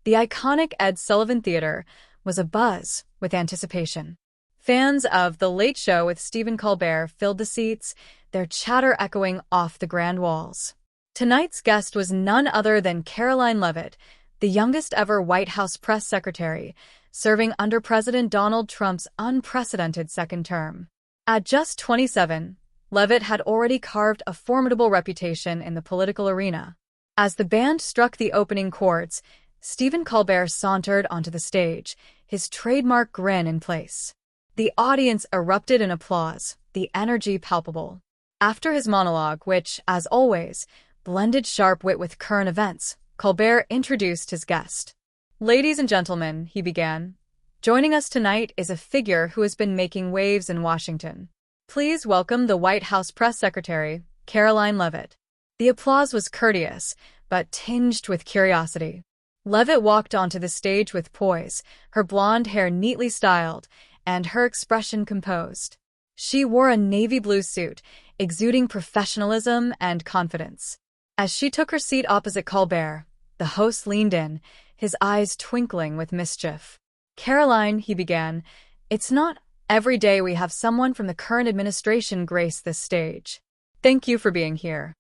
The iconic Ed Sullivan Theater was abuzz with anticipation. Fans of The Late Show with Stephen Colbert filled the seats, their chatter echoing off the grand walls. Tonight's guest was none other than Karoline Leavitt, the youngest ever White House press secretary, serving under President Donald Trump's unprecedented second term. At just 27, Leavitt had already carved a formidable reputation in the political arena. As the band struck the opening chords, Stephen Colbert sauntered onto the stage, his trademark grin in place. The audience erupted in applause, the energy palpable. After his monologue, which, as always, blended sharp wit with current events, Colbert introduced his guest. "Ladies and gentlemen," he began, "joining us tonight is a figure who has been making waves in Washington. Please welcome the White House press secretary, Karoline Leavitt." The applause was courteous, but tinged with curiosity. Leavitt walked onto the stage with poise, her blonde hair neatly styled, and her expression composed. She wore a navy blue suit, exuding professionalism and confidence. As she took her seat opposite Colbert, the host leaned in, his eyes twinkling with mischief. "Karoline," he began, "it's not every day we have someone from the current administration grace this stage. Thank you for being here."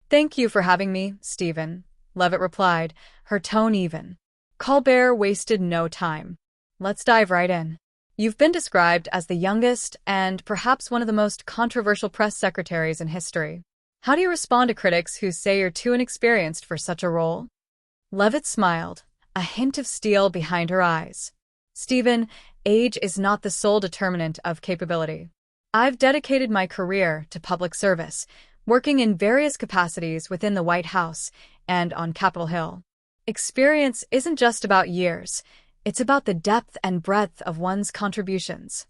"Thank you for having me, Stephen," Leavitt replied, her tone even. Colbert wasted no time. "Let's dive right in. You've been described as the youngest and perhaps one of the most controversial press secretaries in history. How do you respond to critics who say you're too inexperienced for such a role?" Leavitt smiled, a hint of steel behind her eyes. "Stephen, age is not the sole determinant of capability. I've dedicated my career to public service, working in various capacities within the White House and on Capitol Hill. Experience isn't just about years, it's about the depth and breadth of one's contributions."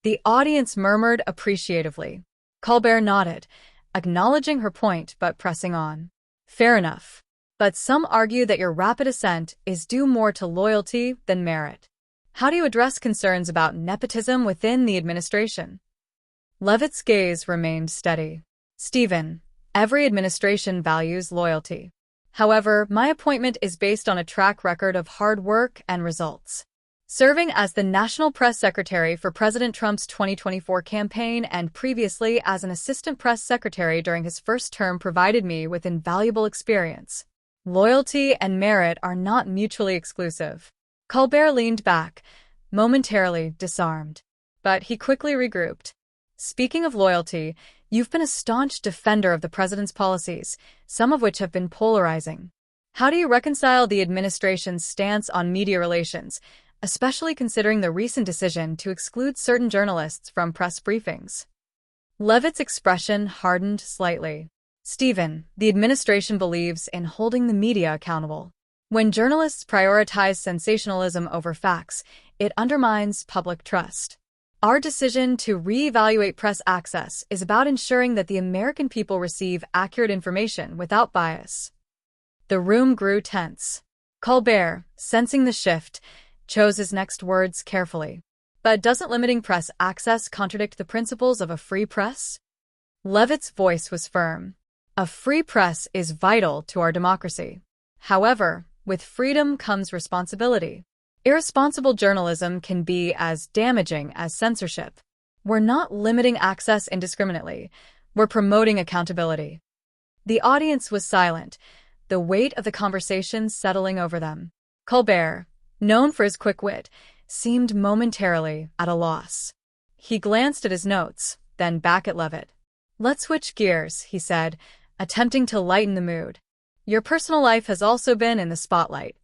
The audience murmured appreciatively. Colbert nodded, acknowledging her point but pressing on. "Fair enough. But some argue that your rapid ascent is due more to loyalty than merit. How do you address concerns about nepotism within the administration?" Leavitt's gaze remained steady. "Stephen, every administration values loyalty. However, my appointment is based on a track record of hard work and results. Serving as the National Press Secretary for President Trump's 2024 campaign and previously as an assistant press secretary during his first term provided me with invaluable experience. Loyalty and merit are not mutually exclusive." Colbert leaned back, momentarily disarmed. But he quickly regrouped. "Speaking of loyalty, you've been a staunch defender of the president's policies, some of which have been polarizing. How do you reconcile the administration's stance on media relations, especially considering the recent decision to exclude certain journalists from press briefings?" Leavitt's expression hardened slightly. "Stephen, the administration believes in holding the media accountable. When journalists prioritize sensationalism over facts, it undermines public trust. Our decision to reevaluate press access is about ensuring that the American people receive accurate information without bias." The room grew tense. Colbert, sensing the shift, chose his next words carefully. "But doesn't limiting press access contradict the principles of a free press?" Leavitt's voice was firm. "A free press is vital to our democracy. However, with freedom comes responsibility. Irresponsible journalism can be as damaging as censorship. We're not limiting access indiscriminately. We're promoting accountability." The audience was silent, the weight of the conversation settling over them. Colbert, known for his quick wit, seemed momentarily at a loss. He glanced at his notes, then back at Leavitt. "Let's switch gears," he said, attempting to lighten the mood. "Your personal life has also been in the spotlight.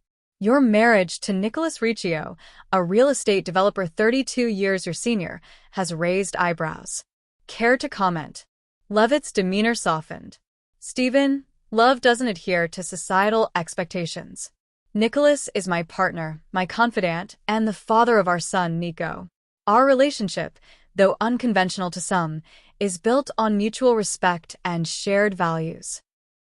Your marriage to Nicholas Riccio, a real estate developer 32 years your senior, has raised eyebrows. Care to comment?" Leavitt's demeanor softened. "Stephen, love doesn't adhere to societal expectations. Nicholas is my partner, my confidant, and the father of our son, Nico. Our relationship, though unconventional to some, is built on mutual respect and shared values."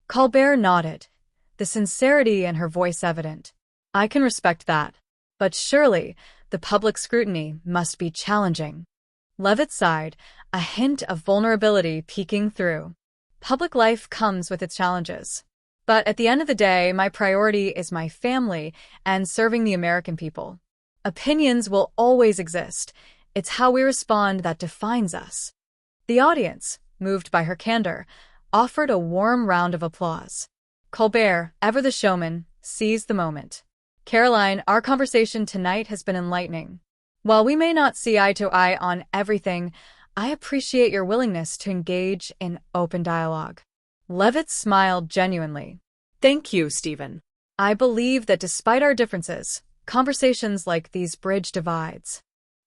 Colbert nodded, the sincerity in her voice evident. "I can respect that. But surely, the public scrutiny must be challenging." Leavitt sighed, a hint of vulnerability peeking through. "Public life comes with its challenges. But at the end of the day, my priority is my family and serving the American people. Opinions will always exist. It's how we respond that defines us. The audience, moved by her candor, offered a warm round of applause. Colbert, ever the showman, seized the moment. Karoline, our conversation tonight has been enlightening. While we may not see eye to eye on everything, I appreciate your willingness to engage in open dialogue. Leavitt smiled genuinely. Thank you, Stephen. I believe that despite our differences, conversations like these bridge divides.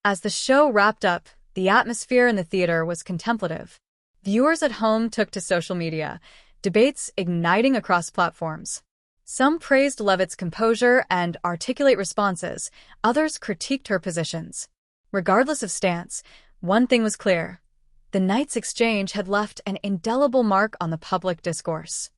As the show wrapped up, the atmosphere in the theater was contemplative. Viewers at home took to social media, debates igniting across platforms. Some praised Leavitt's composure and articulate responses, others critiqued her positions. Regardless of stance, one thing was clear. The night's exchange had left an indelible mark on the public discourse.